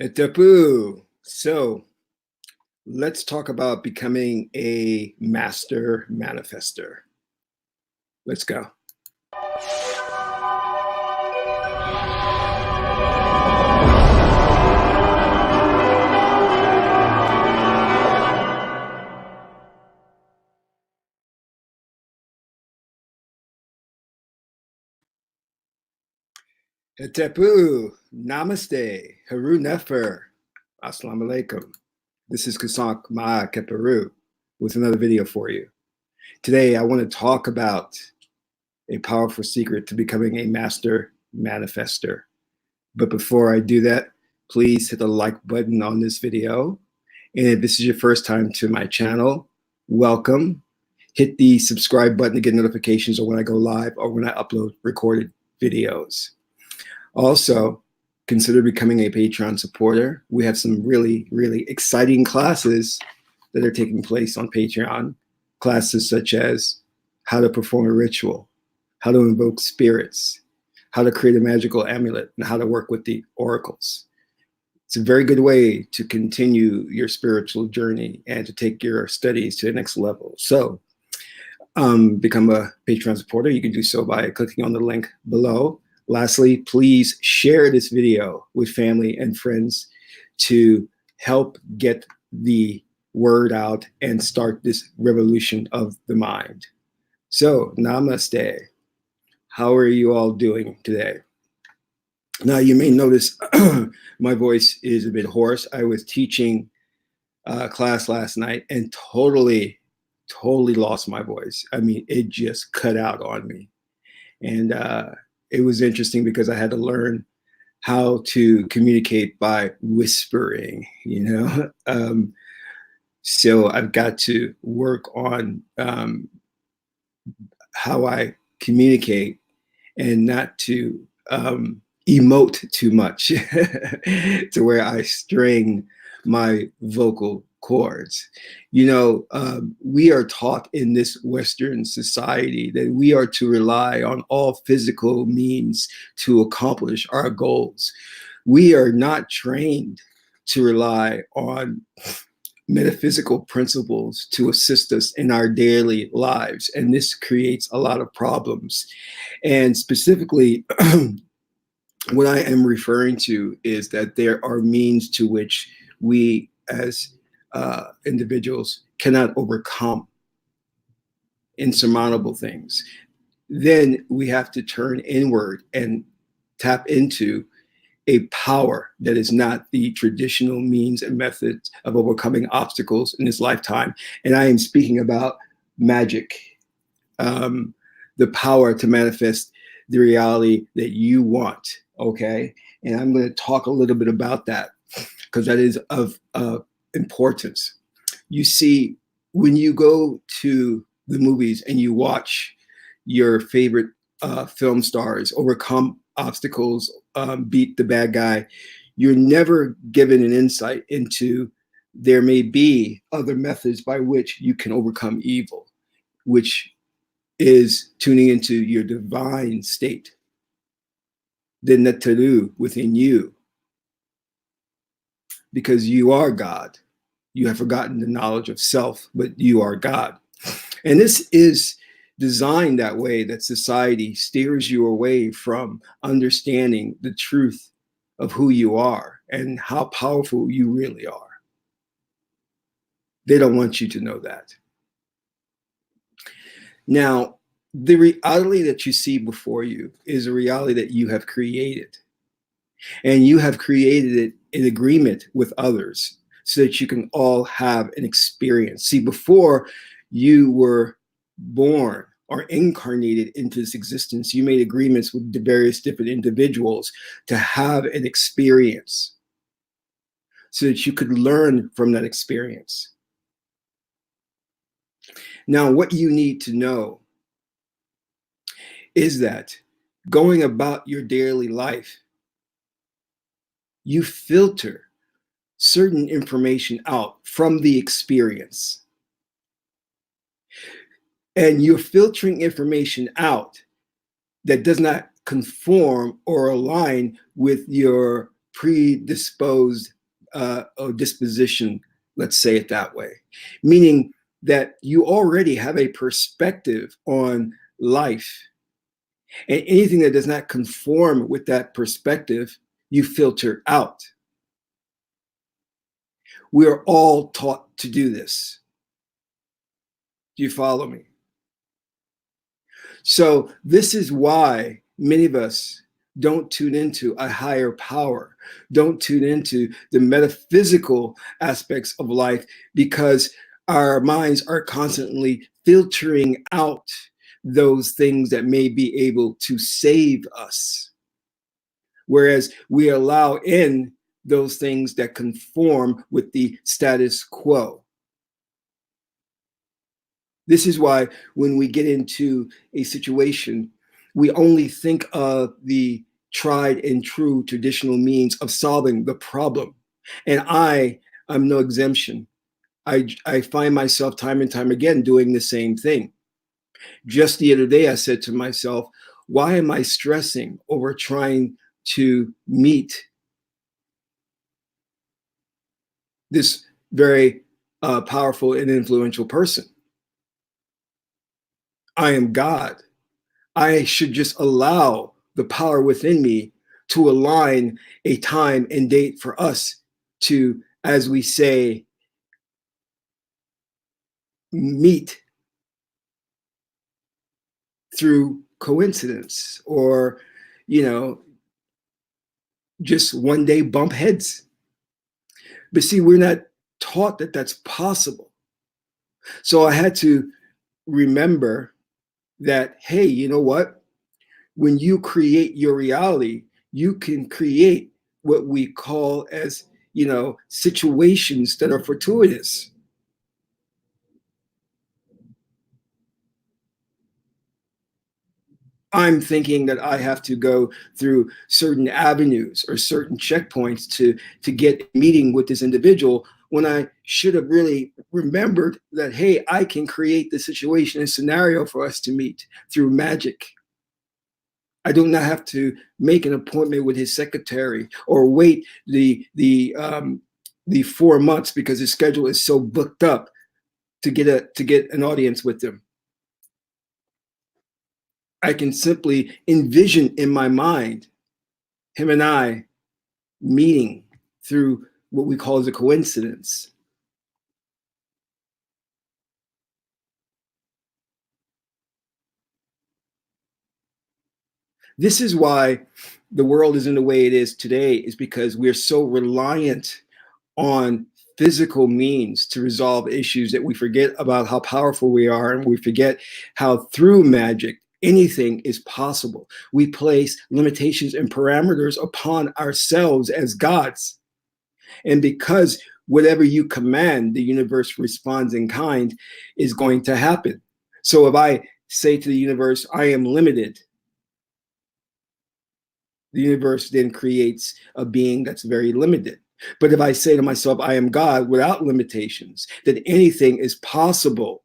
Etapu. So let's talk about becoming a master manifester. Let's go. Etapu. Namaste. Haru Nefer. Assalamu alaikum. This is Kusank Ma Keperu with another video for you. Today, I want to talk about a powerful secret to becoming a master manifester. But before I do that, please hit the like button on this video. And if this is your first time to my channel, welcome. Hit the subscribe button to get notifications of when I go live or when I upload recorded videos. Also, consider becoming a Patreon supporter. We have some really, really exciting classes that are taking place on Patreon. Classes such as how to perform a ritual, how to invoke spirits, how to create a magical amulet, and how to work with the oracles. It's a very good way to continue your spiritual journey and to take your studies to the next level. So become a Patreon supporter. You can do so by clicking on the link below. Lastly, please share this video with family and friends to help get the word out and start this revolution of the mind. So, namaste. How are you all doing today? Now, you may notice my voice is a bit hoarse. I was teaching class last night and totally lost my voice. I mean, it just cut out on me. And it was interesting because I had to learn how to communicate by whispering, So I've got to work on how I communicate and not to emote too much to where I string my vocal cords. We are taught in this Western society that we are to rely on all physical means to accomplish our goals. We are not trained to rely on metaphysical principles to assist us in our daily lives. And this creates a lot of problems. And specifically, what I am referring to is that there are means to which we as individuals cannot overcome insurmountable things. Then we have to turn inward and tap into a power that is not the traditional means and methods of overcoming obstacles in this lifetime. And I am speaking about magic, the power to manifest the reality that you want, okay? And I'm going to talk a little bit about that because that is of importance. You see, when you go to the movies and you watch your favorite film stars overcome obstacles, beat the bad guy, you're never given an insight into there may be other methods by which you can overcome evil, which is tuning into your divine state, the Netaru within you, because you are God. You have forgotten the knowledge of self, but you are God. And this is designed that way, that society steers you away from understanding the truth of who you are and how powerful you really are. They don't want you to know that. Now, the reality that you see before you is a reality that you have created. And you have created it in agreement with others so that you can all have an experience. See, before you were born or incarnated into this existence, you made agreements with the various different individuals to have an experience so that you could learn from that experience. Now, what you need to know is that going about your daily life, you filter certain information out from the experience. And you're filtering information out that does not conform or align with your predisposed or disposition, let's say it that way, meaning that you already have a perspective on life, and anything that does not conform with that perspective, you filter out. We are all taught to do this. Do you follow me? So this is why many of us don't tune into a higher power, don't tune into the metaphysical aspects of life, because our minds are constantly filtering out those things that may be able to save us. Whereas we allow in those things that conform with the status quo. This is why when we get into a situation, we only think of the tried and true traditional means of solving the problem. And I'm no exemption. I find myself time and time again doing the same thing. Just the other day, I said to myself, why am I stressing over trying to meet this very powerful and influential person? I am God. I should just allow the power within me to align a time and date for us to, as we say, meet through coincidence, or, just one day bump heads. But see, we're not taught that that's possible. So I had to remember that, hey, you know what? When you create your reality, you can create what we call as, situations that are fortuitous. I'm thinking that I have to go through certain avenues or certain checkpoints to get a meeting with this individual, when I should have really remembered that, hey, I can create the situation and scenario for us to meet through magic. I do not have to make an appointment with his secretary or wait the 4 months because his schedule is so booked up to get an audience with them. I can simply envision in my mind him and I meeting through what we call as a coincidence. This is why the world is in the way it is today, is because we're so reliant on physical means to resolve issues that we forget about how powerful we are, and we forget how through magic anything is possible. We place limitations and parameters upon ourselves as gods. And because whatever you command, the universe responds in kind, is going to happen. So if I say to the universe, I am limited, the universe then creates a being that's very limited. But if I say to myself, I am God without limitations, that anything is possible,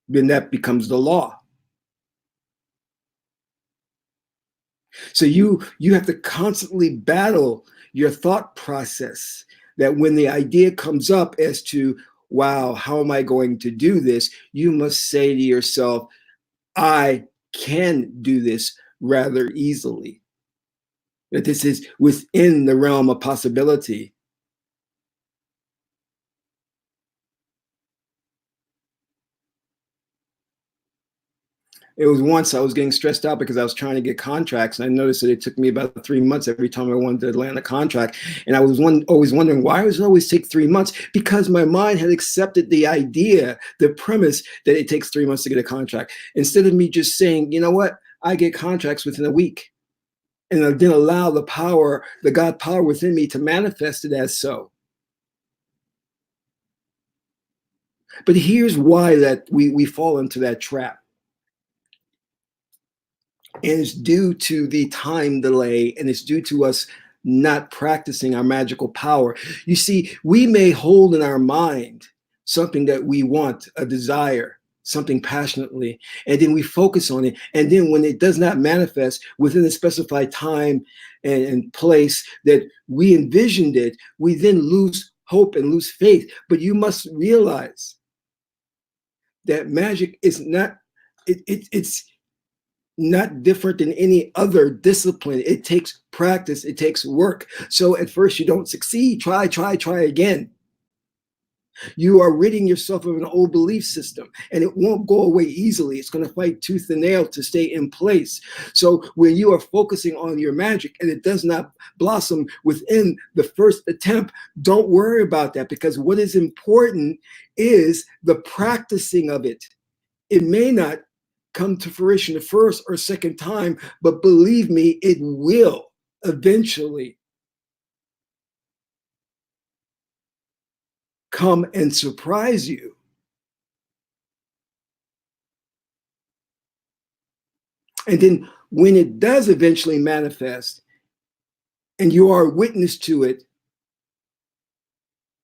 then that becomes the law. So you have to constantly battle your thought process, that when the idea comes up as to, wow, how am I going to do this? You must say to yourself, I can do this rather easily. That this is within the realm of possibility. It was once I was getting stressed out because I was trying to get contracts, and I noticed that it took me about 3 months every time I wanted to land a contract. And I was always wondering, why does it always take 3 months? Because my mind had accepted the idea, the premise that it takes 3 months to get a contract. Instead of me just saying, you know what, I get contracts within a week. And I didn't allow the power, the God power within me to manifest it as so. But here's why that we fall into that trap. And it's due to the time delay, and it's due to us not practicing our magical power. You see, we may hold in our mind something that we want, a desire, something passionately, and then we focus on it. And then when it does not manifest within a specified time and place that we envisioned it, we then lose hope and lose faith. But you must realize that magic is not, it's not different than any other discipline. It takes practice, it takes work. So at first you don't succeed, try again. You are ridding yourself of an old belief system, and it won't go away easily. It's going to fight tooth and nail to stay in place. So when you are focusing on your magic and it does not blossom within the first attempt, don't worry about that, because what is important is the practicing of it. It may not come to fruition the first or second time, but believe me, it will eventually come and surprise you. And then when it does eventually manifest and you are a witness to it,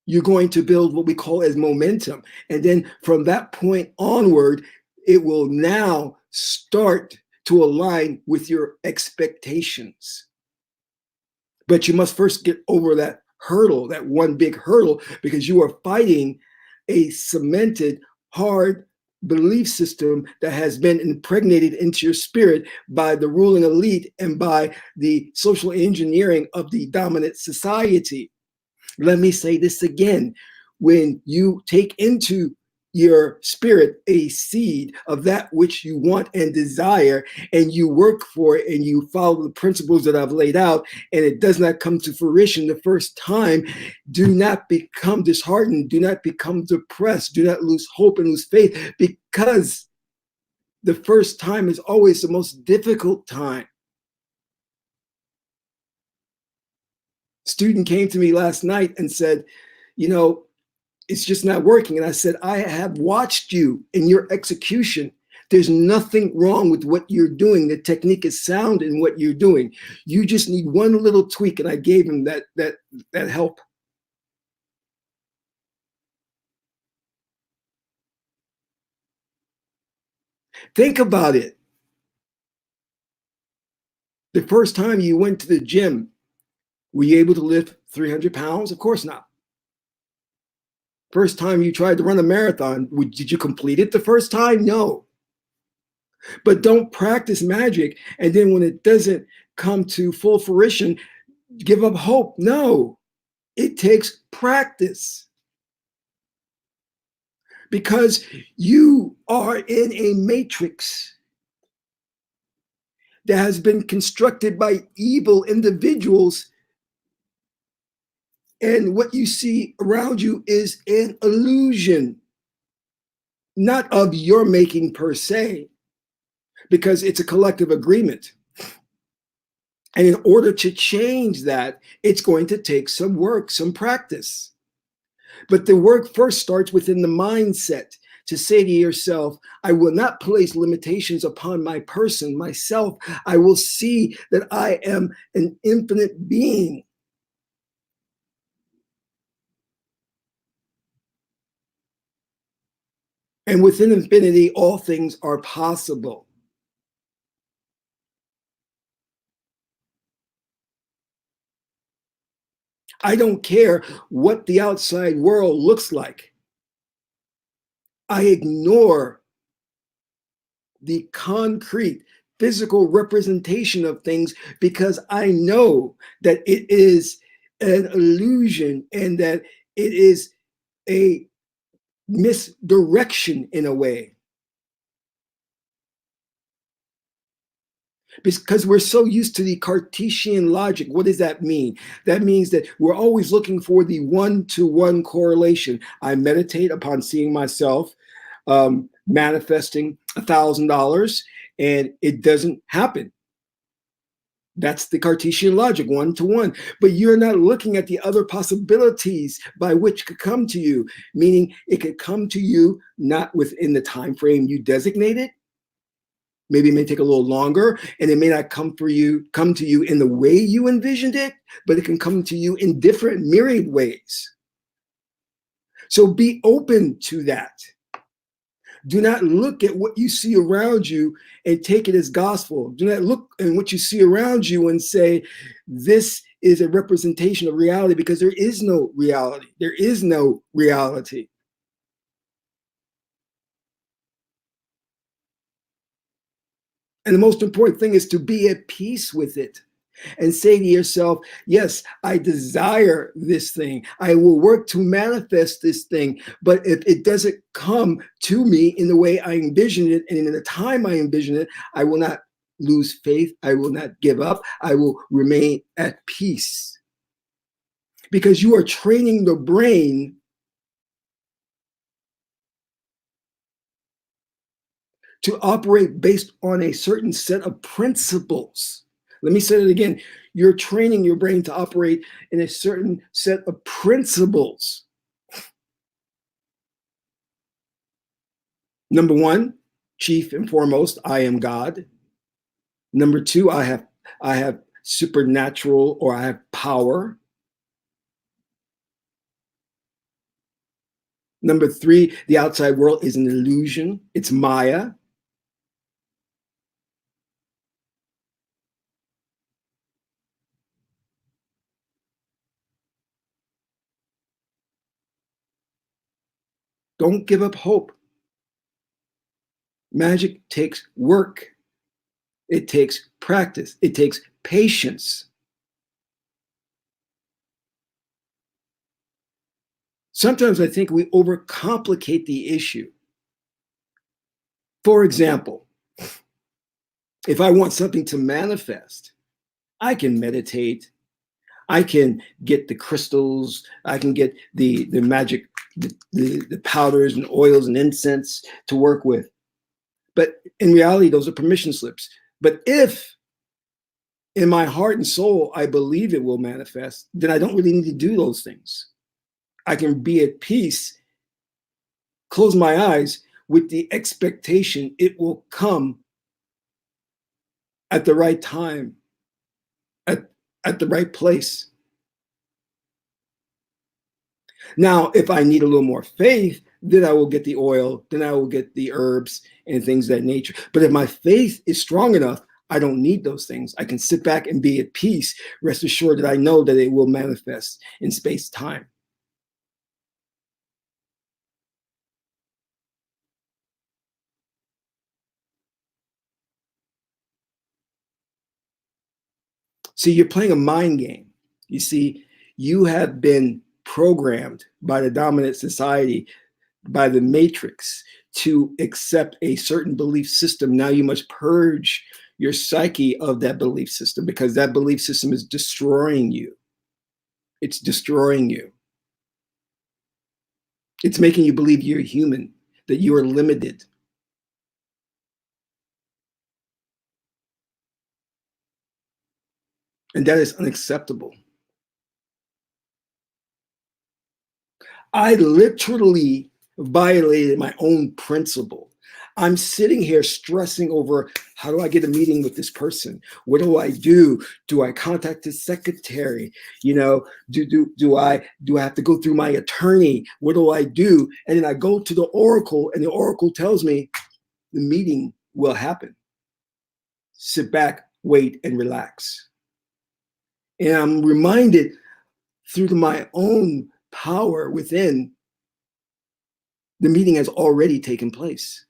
you're going to build what we call as momentum. And then from that point onward, it will now start to align with your expectations. But you must first get over that hurdle, that one big hurdle, because you are fighting a cemented, hard belief system that has been impregnated into your spirit by the ruling elite and by the social engineering of the dominant society. Let me say this again. When you take into your spirit a seed of that which you want and desire, and you work for it and you follow the principles that I've laid out, and it does not come to fruition the first time, do not become disheartened, do not become depressed, do not lose hope and lose faith, because the first time is always the most difficult time. Student came to me last night and said, it's just not working. And I said, I have watched you in your execution. There's nothing wrong with what you're doing. The technique is sound in what you're doing. You just need one little tweak. And I gave him that help. Think about it. The first time you went to the gym, were you able to lift 300 pounds? Of course not. First time you tried to run a marathon, did you complete it the first time? No. But don't practice magic, and then when it doesn't come to full fruition, give up hope. No, it takes practice. Because you are in a matrix that has been constructed by evil individuals, and what you see around you is an illusion, not of your making per se, because it's a collective agreement. And in order to change that, it's going to take some work, some practice. But the work first starts within the mindset, to say to yourself, I will not place limitations upon my person, myself. I will see that I am an infinite being. And within infinity, all things are possible. I don't care what the outside world looks like. I ignore the concrete, physical representation of things, because I know that it is an illusion and that it is a misdirection in a way. Because we're so used to the Cartesian logic. What does that mean? That means that we're always looking for the one-to-one correlation. I meditate upon seeing myself manifesting $1,000, and it doesn't happen. That's the Cartesian logic, one-to-one. But you're not looking at the other possibilities by which could come to you, meaning it could come to you not within the time frame you designated. Maybe it may take a little longer, and it may not come to you in the way you envisioned it, but it can come to you in different myriad ways. So be open to that. Do not look at what you see around you and take it as gospel. Do not look at what you see around you and say, this is a representation of reality, because there is no reality. There is no reality. And the most important thing is to be at peace with it and say to yourself, yes, I desire this thing. I will work to manifest this thing. But if it doesn't come to me in the way I envision it and in the time I envision it, I will not lose faith. I will not give up. I will remain at peace. Because you are training the brain to operate based on a certain set of principles. Let me say it again. You're training your brain to operate in a certain set of principles. Number one, chief and foremost, I am God. Number two, I have supernatural, or I have power. Number three, the outside world is an illusion. It's Maya. Don't give up hope. Magic takes work. It takes practice. It takes patience. Sometimes I think we overcomplicate the issue. For example, if I want something to manifest, I can meditate. I can get the crystals. I can get the magic, the powders and oils and incense to work with. But in reality, those are permission slips. But if in my heart and soul I believe it will manifest, then I don't really need to do those things. I can be at peace, close my eyes with the expectation it will come at the right time, at the right place. Now, if I need a little more faith, then I will get the oil, then I will get the herbs and things of that nature. But if my faith is strong enough, I don't need those things. I can sit back and be at peace, rest assured that I know that it will manifest in space time. See, you're playing a mind game. You see, you have been programmed by the dominant society, by the matrix, to accept a certain belief system. Now you must purge your psyche of that belief system, because that belief system is destroying you. It's destroying you. It's making you believe you're human, that you are limited. And that is unacceptable. I literally violated my own principle. I'm sitting here stressing over, how do I get a meeting with this person? What do I do? Do I contact his secretary? You know, do I have to go through my attorney? What do I do? And then I go to the oracle, and the oracle tells me the meeting will happen. Sit back, wait, and relax. And I'm reminded through my own power within, the meeting has already taken place.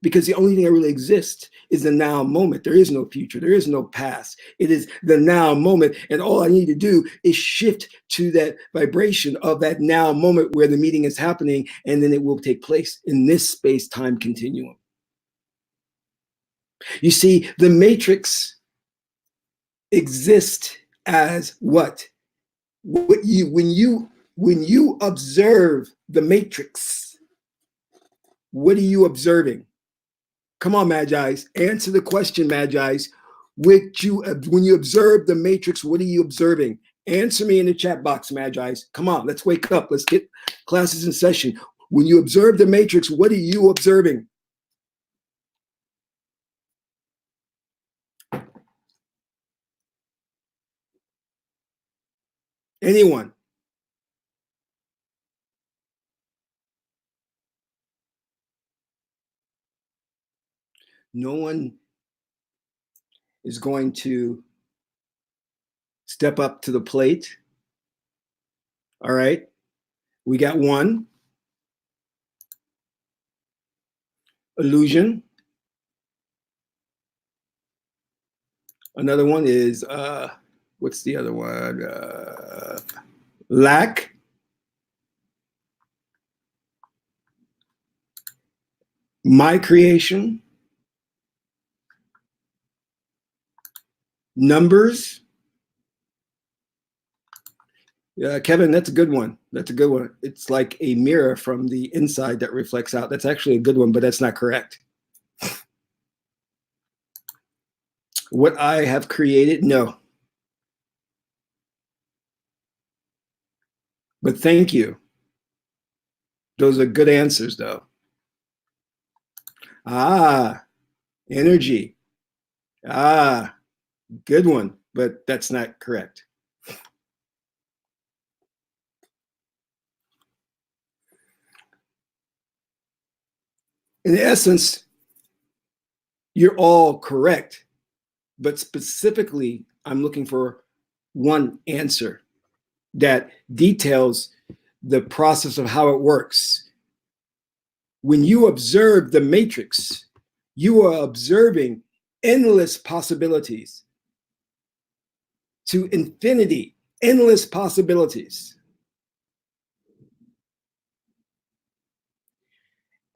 Because the only thing that really exists is the now moment. There is no future. There is no past. It is the now moment. And all I need to do is shift to that vibration of that now moment where the meeting is happening, and then it will take place in this space-time continuum. You see, the matrix exists as what? When you observe the matrix, what are you observing? Come on, Magi's. Answer the question, Magi's. When you observe the matrix, what are you observing? Answer me in the chat box, Magi's. Come on, let's wake up. Let's get classes in session. When you observe the matrix, what are you observing? Anyone? No one is going to step up to the plate. All right. We got one. Illusion. Another one is, what's the other one? Lack. My creation. Numbers. Kevin, that's a good one. That's a good one. It's like a mirror from the inside that reflects out. That's actually a good one, but that's not correct. What I have created, no. But thank you. Those are good answers, though. Ah, energy. Ah, good one, but that's not correct. In essence, you're all correct, but specifically, I'm looking for one answer that details the process of how it works. When you observe the matrix, you are observing endless possibilities to infinity, endless possibilities.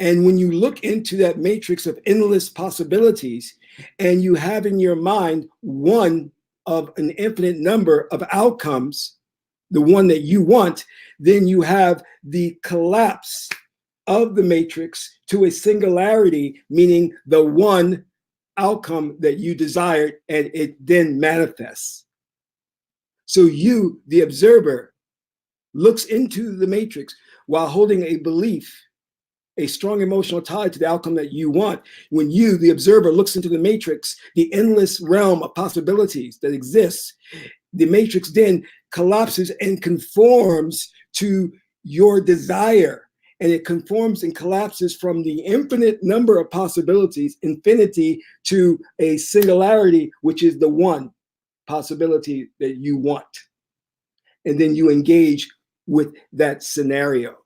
And when you look into that matrix of endless possibilities and you have in your mind one of an infinite number of outcomes, the one that you want, then you have the collapse of the matrix to a singularity, meaning the one outcome that you desired, and it then manifests. So you, the observer, looks into the matrix while holding a belief, a strong emotional tie to the outcome that you want. When you, the observer, looks into the matrix, the endless realm of possibilities that exists, the matrix then collapses and conforms to your desire. And it conforms and collapses from the infinite number of possibilities, infinity, to a singularity, which is the one possibility that you want. And then you engage with that scenario.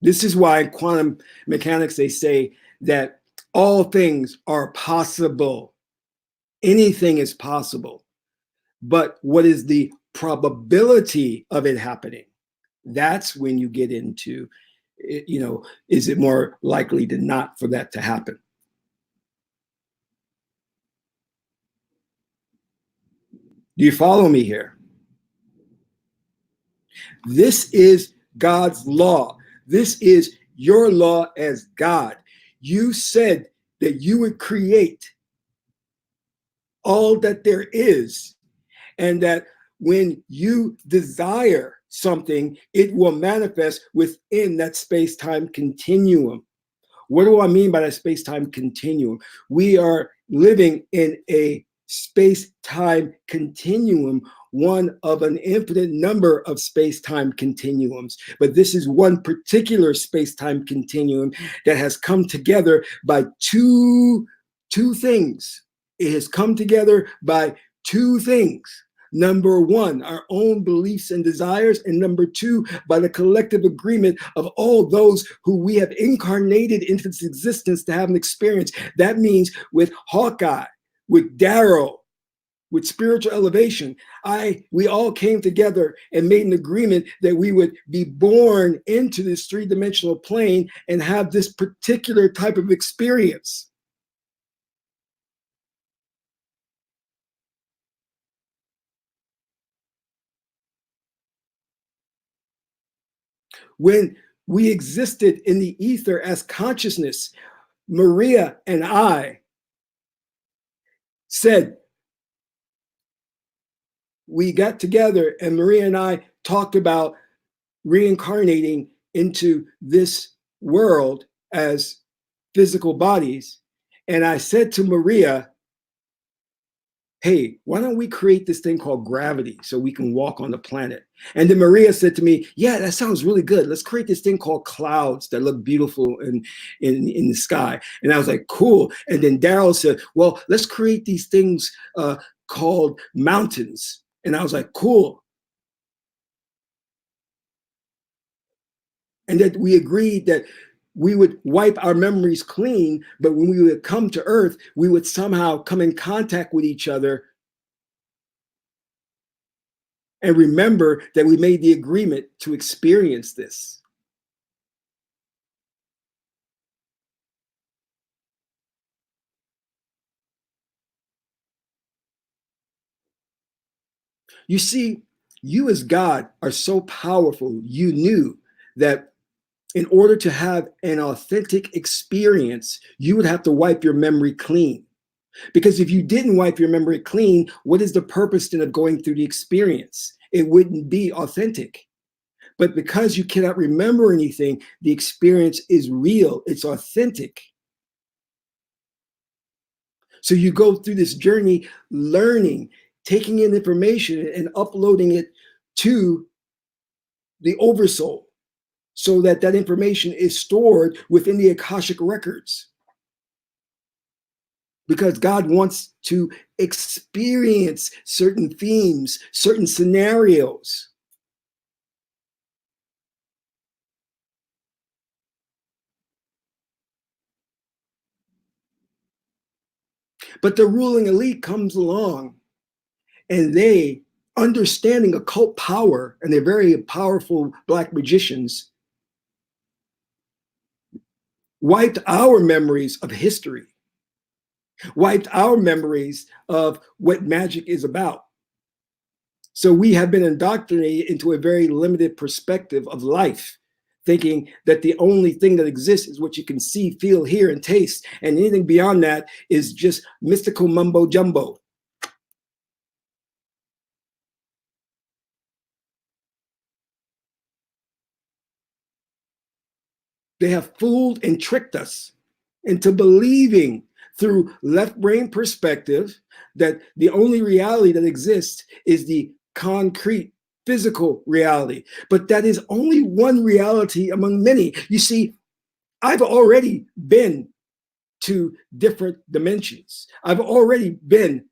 This is why in quantum mechanics, they say that all things are possible. Anything is possible. But what is the probability of it happening? That's when you get into, is it more likely than not for that to happen? Do you follow me here? This is God's law. This is your law as God. You said that you would create all that there is, and that when you desire something, it will manifest within that space-time continuum. What do I mean by that space-time continuum? We are living in a space-time continuum, one of an infinite number of space-time continuums. But this is one particular space-time continuum that has come together by two things. It has come together by two things. Number one, our own beliefs and desires. And number two, by the collective agreement of all those who we have incarnated into this existence to have an experience. That means with Hawkeye, with Darrow, with spiritual elevation, we all came together and made an agreement that we would be born into this three-dimensional plane and have this particular type of experience. When we existed in the ether as consciousness, Maria and I said, we got together and Maria and I talked about reincarnating into this world as physical bodies. And I said to Maria, hey, why don't we create this thing called gravity so we can walk on the planet? And then Maria said to me, yeah, that sounds really good. Let's create this thing called clouds that look beautiful in the sky. And I was like, cool. And then Daryl said, well, let's create these things called mountains. And I was like, cool. And that we agreed that we would wipe our memories clean, but when we would come to Earth, we would somehow come in contact with each other and remember that we made the agreement to experience this. You see, you as God are so powerful, you knew that in order to have an authentic experience, you would have to wipe your memory clean. Because if you didn't wipe your memory clean, what is the purpose then of going through the experience? It wouldn't be authentic. But because you cannot remember anything, the experience is real, it's authentic. So you go through this journey learning, taking in information and uploading it to the oversoul so that that information is stored within the Akashic records. Because God wants to experience certain themes, certain scenarios. But the ruling elite comes along and they, understanding occult power, and they're very powerful black magicians, wiped our memories of history, wiped our memories of what magic is about. So we have been indoctrinated into a very limited perspective of life, thinking that the only thing that exists is what you can see, feel, hear, and taste. And anything beyond that is just mystical mumbo jumbo. They have fooled and tricked us into believing through left brain perspective that the only reality that exists is the concrete physical reality. But that is only one reality among many. You see, I've already been to different dimensions. I've already been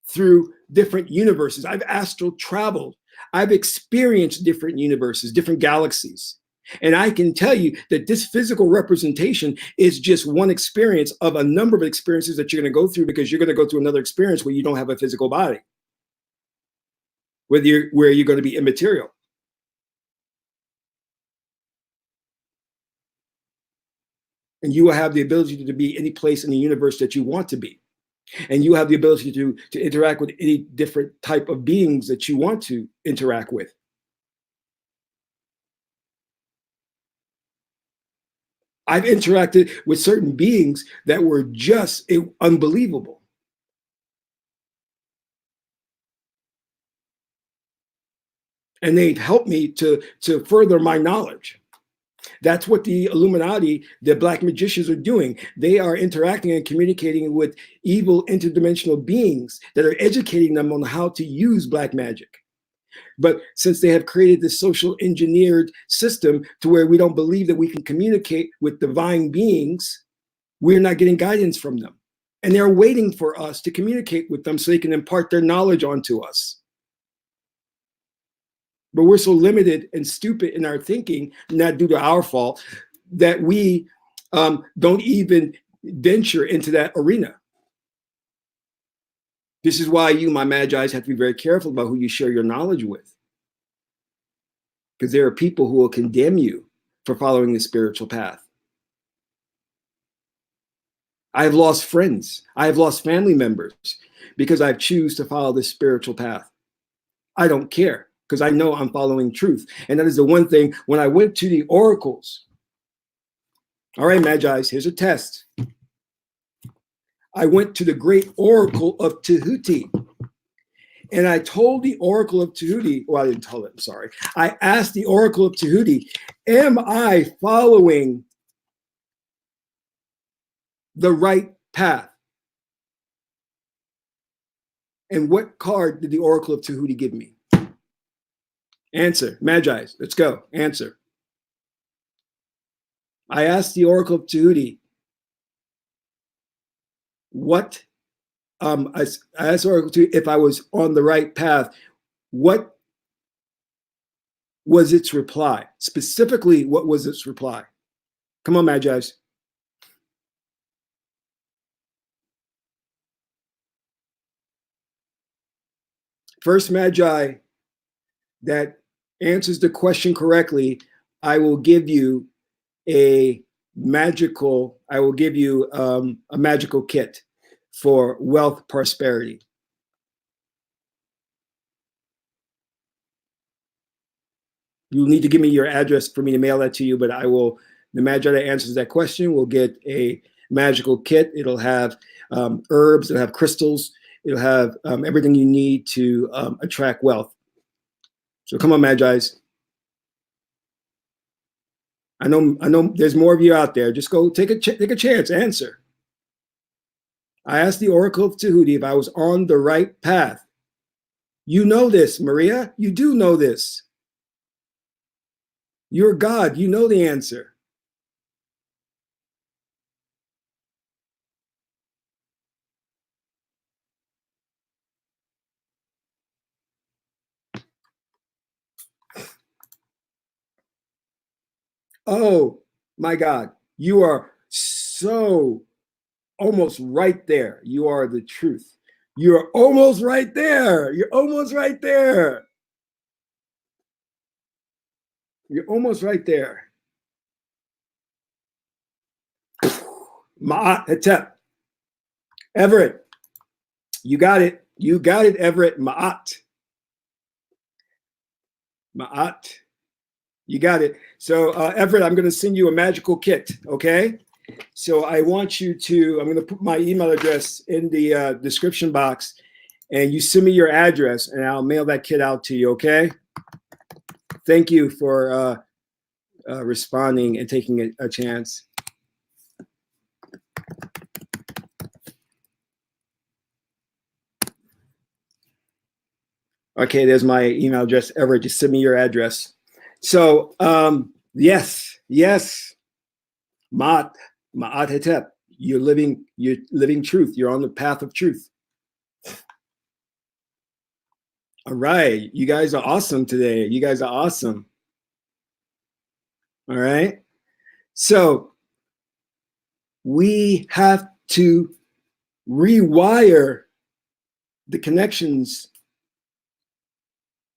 through different universes. I've astral traveled. I've experienced different universes, different galaxies. And I can tell you that this physical representation is just one experience of a number of experiences that you're going to go through, because you're going to go through another experience where you don't have a physical body, where you're going to be immaterial. And you will have the ability to be any place in the universe that you want to be. And you have the ability to interact with any different type of beings that you want to interact with. I've interacted with certain beings that were just unbelievable. And they've helped me to further my knowledge. That's what the Illuminati, the black magicians, are doing. They are interacting and communicating with evil interdimensional beings that are educating them on how to use black magic. But since they have created this social engineered system to where we don't believe that we can communicate with divine beings, we're not getting guidance from them. And they're waiting for us to communicate with them so they can impart their knowledge onto us. But we're so limited and stupid in our thinking, not due to our fault, that we don't even venture into that arena. This is why you, my Magi's, have to be very careful about who you share your knowledge with. Because there are people who will condemn you for following the spiritual path. I have lost friends. I have lost family members because I choose to follow this spiritual path. I don't care, because I know I'm following truth. And that is the one thing, when I went to the oracles, all right, Magi's, here's a test. I went to the great oracle of Tahuti. And I told the oracle of Tahuti, well, I didn't tell it, I'm sorry. I asked the oracle of Tahuti, am I following the right path? And what card did the Oracle of Tahuti give me? Answer. Magi's. Let's go. Answer. I asked the Oracle of Tahuti, what, I asked Oracle Tahuti if I was on the right path. What was its reply? Specifically, what was its reply? Come on, Magi's. First Magi that answers the question correctly, I will give you a magical kit for wealth prosperity. You'll need to give me your address for me to mail that to you, but the Magi that answers that question will get a magical kit. It'll have herbs, it'll have crystals, it'll have everything you need to attract wealth. So come on, Magi's. I know there's more of you out there. Just go take a chance, answer. I asked the Oracle of Tahuti if I was on the right path. You know this, Maria. You do know this. You're God. You know the answer. Oh, my God. You are so almost right there. You are the truth. You're almost right there. You're almost right there. You're almost right there. Ma'at Hetep. Everett. You got it. You got it, Everett. Ma'at. Ma'at. You got it. So, Everett, I'm going to send you a magical kit, okay? So I want you to, I'm going to put my email address in the description box, and you send me your address, and I'll mail that kit out to you, okay? Thank you for responding and taking a chance. Okay, there's my email address. Everett, just send me your address. So, yes, Ma'at Hetep, you're living truth. You're on the path of truth. All right, you guys are awesome today. You guys are awesome. All right, so we have to rewire the connections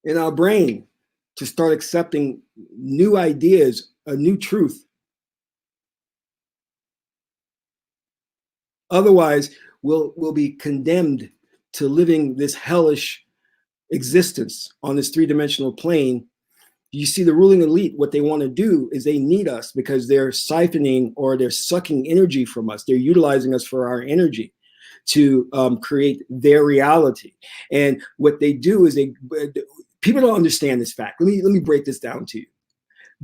in our brain to start accepting new ideas, a new truth. Otherwise, we'll be condemned to living this hellish existence on this three-dimensional plane. You see, the ruling elite, what they want to do is they need us because they're siphoning or they're sucking energy from us. They're utilizing us for our energy to create their reality. And what they do is people don't understand this fact. Let me break this down to you.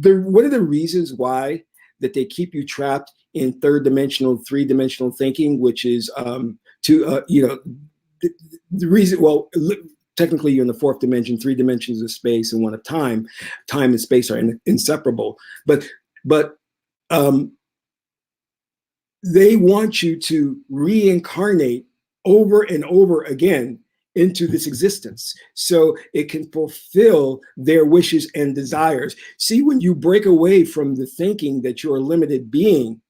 What are the reasons why that they keep you trapped in third-dimensional, three-dimensional thinking, which is the reason, well, technically you're in the fourth dimension, 3 dimensions of space and 1 of time. Time and space are inseparable. But they want you to reincarnate over and over again into this existence so it can fulfill their wishes and desires. See, when you break away from the thinking that you're a limited being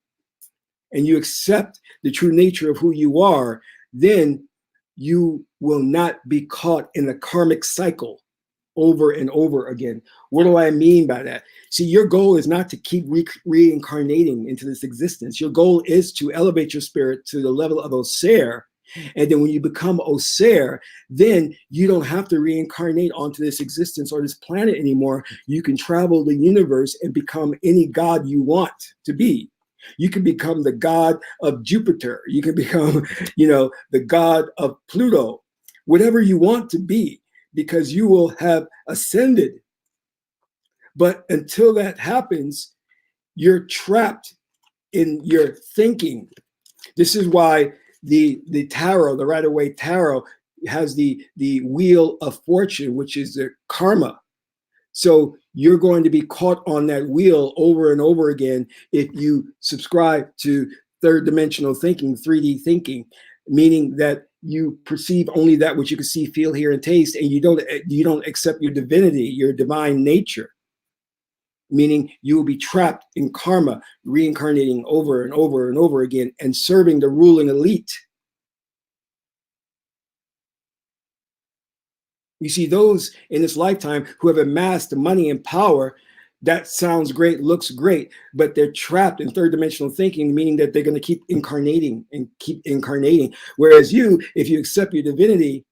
and you accept the true nature of who you are, then you will not be caught in a karmic cycle over and over again. What do I mean by that? See, your goal is not to keep reincarnating into this existence. Your goal is to elevate your spirit to the level of Osir. And then when you become Osir, then you don't have to reincarnate onto this existence or this planet anymore. You can travel the universe and become any god you want to be. You can become the god of Jupiter. You can become, the god of Pluto, whatever you want to be, because you will have ascended. But until that happens, you're trapped in your thinking. This is why the tarot, the Rider-Waite tarot, has the wheel of fortune, which is the karma. So you're going to be caught on that wheel over and over again if you subscribe to third dimensional thinking, 3D thinking, meaning that you perceive only that which you can see, feel, hear, and taste, and you don't accept your divinity, your divine nature, meaning you will be trapped in karma, reincarnating over and over and over again and serving the ruling elite. You see, those in this lifetime who have amassed money and power, that sounds great, looks great, but they're trapped in third dimensional thinking, meaning that they're going to keep incarnating and keep incarnating. Whereas you, if you accept your divinity,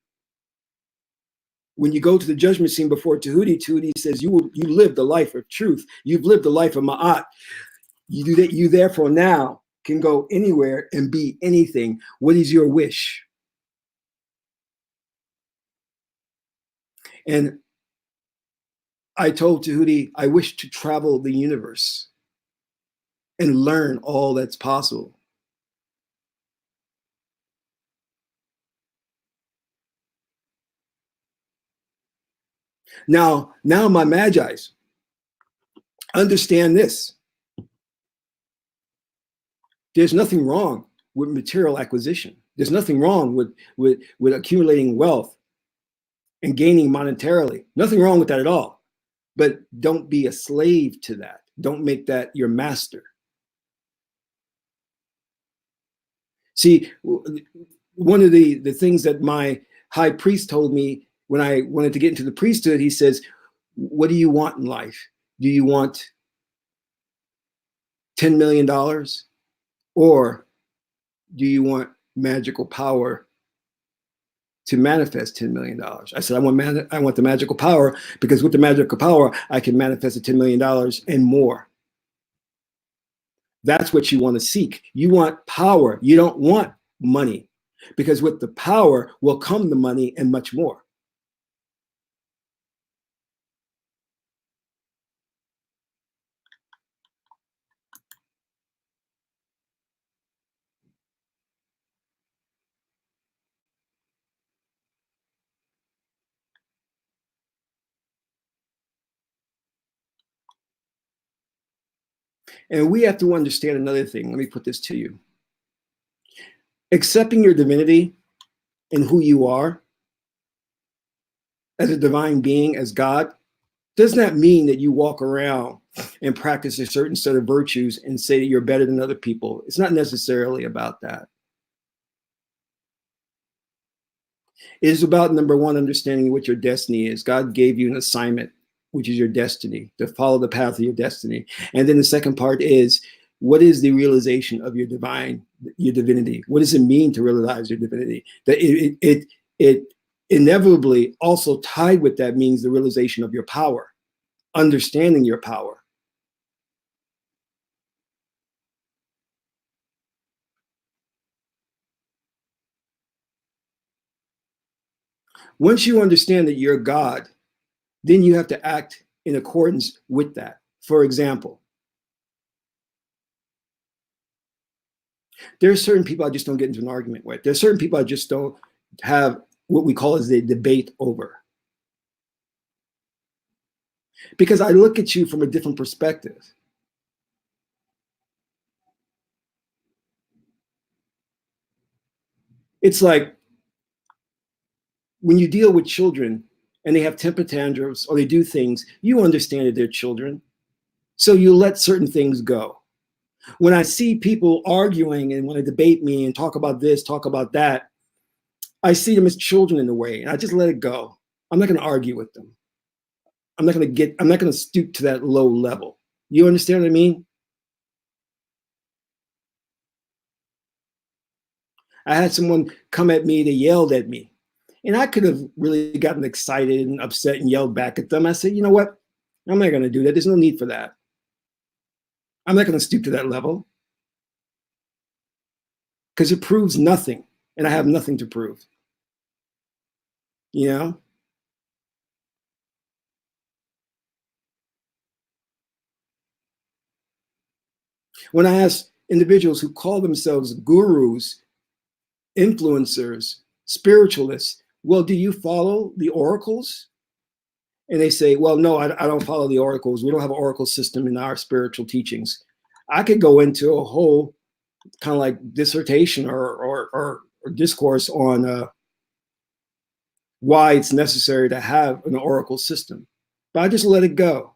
when you go to the judgment scene before Tahuti, Tahuti says, you live the life of truth. You've lived the life of Ma'at. You do that. You therefore now can go anywhere and be anything. What is your wish? And I told Tahuti, I wish to travel the universe and learn all that's possible. Now my Magi's, understand this. There's nothing wrong with material acquisition. There's nothing wrong with accumulating wealth and gaining monetarily. Nothing wrong with that at all. But don't be a slave to that. Don't make that your master. See, one of the things that my high priest told me when I wanted to get into the priesthood, he says, what do you want in life? Do you want $10 million? Or do you want magical power to manifest $10 million? I said, I want the magical power, because with the magical power, I can manifest the $10 million and more. That's what you want to seek. You want power. You don't want money, because with the power will come the money and much more. And we have to understand another thing. Let me put this to you. Accepting your divinity and who you are as a divine being, as God, does not mean that you walk around and practice a certain set of virtues and say that you're better than other people. It's not necessarily about that. It is about, number one, understanding what your destiny is. God gave you an assignment, which is your destiny, to follow the path of your destiny. And then the second part is, what is the realization of your divinity? What does it mean to realize your divinity? That it inevitably also tied with that means the realization of your power, understanding your power. Once you understand that you're God, then you have to act in accordance with that. For example, there are certain people I just don't get into an argument with. There's certain people I just don't have what we call as a debate over. Because I look at you from a different perspective. It's like when you deal with children and they have temper tantrums or they do things, you understand that they're children. So you let certain things go. When I see people arguing and want to debate me and talk about this, talk about that, I see them as children in a way, and I just let it go. I'm not going to argue with them. I'm not going to stoop to that low level. You understand what I mean? I had someone come at me, they yelled at me. And I could have really gotten excited and upset and yelled back at them. I said, you know what? I'm not going to do that. There's no need for that. I'm not going to stoop to that level, because it proves nothing. And I have nothing to prove. You know? When I ask individuals who call themselves gurus, influencers, spiritualists, well, do you follow the oracles? And they say, well, no, I don't follow the oracles. We don't have an oracle system in our spiritual teachings. I could go into a whole kind of like dissertation or discourse on why it's necessary to have an oracle system, but I just let it go.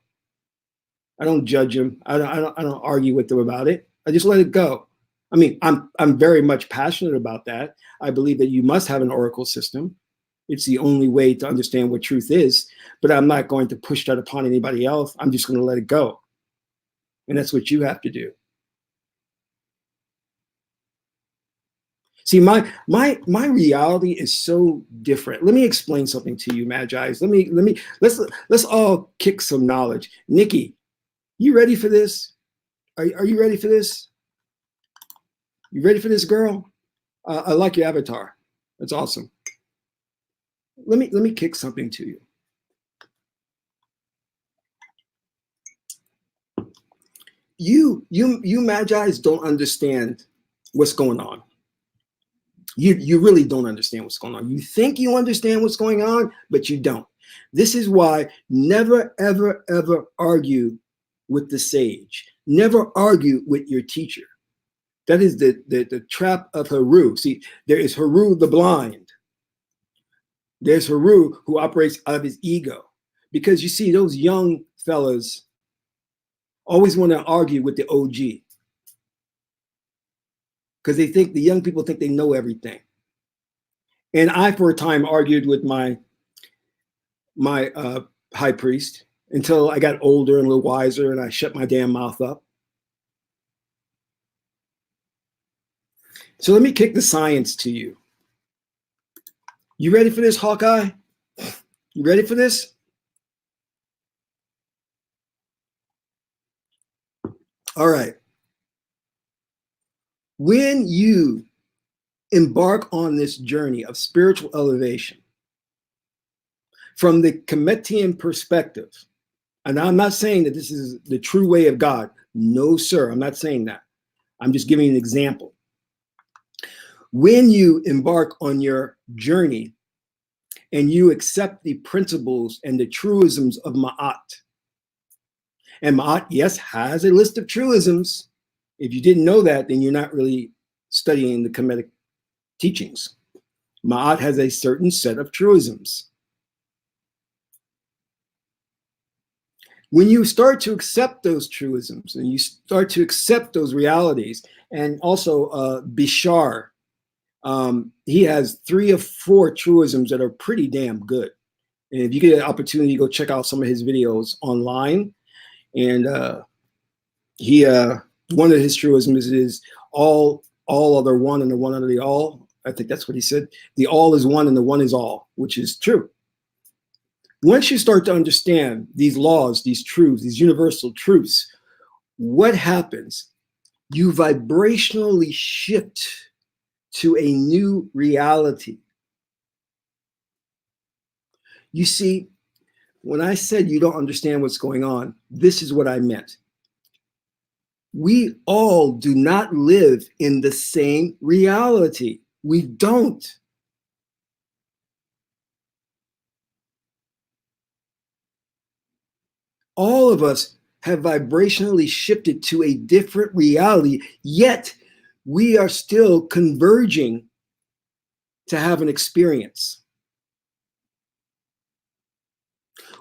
I don't judge them. I don't argue with them about it. I just let it go. I mean, I'm very much passionate about that. I believe that you must have an oracle system. It's the only way to understand what truth is, but I'm not going to push that upon anybody else. I'm just going to let it go. And that's what you have to do. See, my reality is so different. Let me explain something to you, Magi's. Let's all kick some knowledge. Nikki, you ready for this? Are you ready for this? You ready for this, girl? I like your avatar. That's awesome. Let me kick something to you. You Magi's don't understand what's going on. You really don't understand what's going on. You think you understand what's going on, but you don't. This is why never, ever, ever argue with the sage. Never argue with your teacher. That is the trap of Haru. See, there is Haru the blind. There's Haru who operates out of his ego. Because you see, those young fellas always want to argue with the OG. Because they think the young people think they know everything. And I, for a time, argued with my high priest until I got older and a little wiser, and I shut my damn mouth up. So let me kick the science to you. You ready for this, Hawkeye? You ready for this? All right. When you embark on this journey of spiritual elevation from the Kemetian perspective, and I'm not saying that this is the true way of God. No, sir, I'm not saying that. I'm just giving an example. When you embark on your journey and you accept the principles and the truisms of Ma'at, and Ma'at, yes, has a list of truisms. If you didn't know that, then you're not really studying the Kemetic teachings. Ma'at has a certain set of truisms. When you start to accept those truisms and you start to accept those realities, and also Bishar, he has 3 or 4 truisms that are pretty damn good. And if you get an opportunity, go check out some of his videos online. And he one of his truisms is all other one and the one under the all. I think that's what he said. The all is one and the one is all, which is true. Once you start to understand these laws, these truths, these universal truths, what happens? You vibrationally shift to a new reality. You see, when I said you don't understand what's going on, this is what I meant. We all do not live in the same reality. We don't. All of us have vibrationally shifted to a different reality, yet we are still converging to have an experience.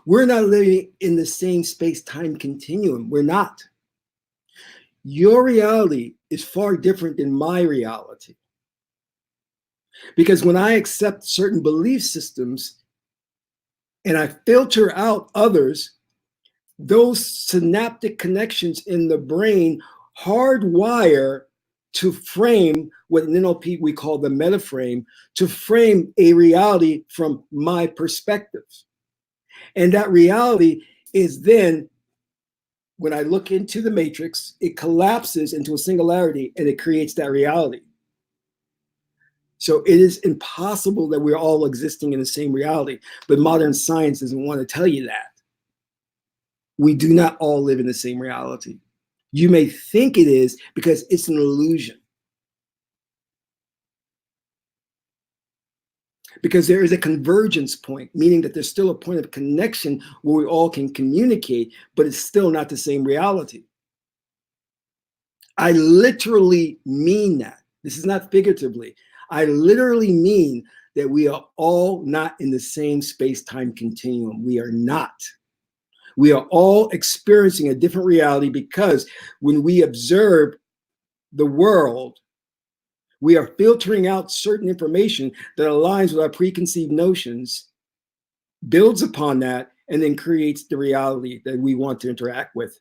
We're not living in the same space-time continuum. We're not. Your reality is far different than my reality. Because when I accept certain belief systems and I filter out others, those synaptic connections in the brain hardwire to frame what in NLP we call the metaframe, to frame a reality from my perspective. And that reality is then, when I look into the matrix, it collapses into a singularity and it creates that reality. So it is impossible that we're all existing in the same reality, but modern science doesn't want to tell you that. We do not all live in the same reality. You may think it is because it's an illusion. because there is a convergence point, meaning that there's still a point of connection where we all can communicate, but it's still not the same reality. I literally mean that. This is not figuratively. I literally mean that we are all not in the same space-time continuum. We are not. We are all experiencing a different reality because when we observe the world, we are filtering out certain information that aligns with our preconceived notions, builds upon that, and then creates the reality that we want to interact with.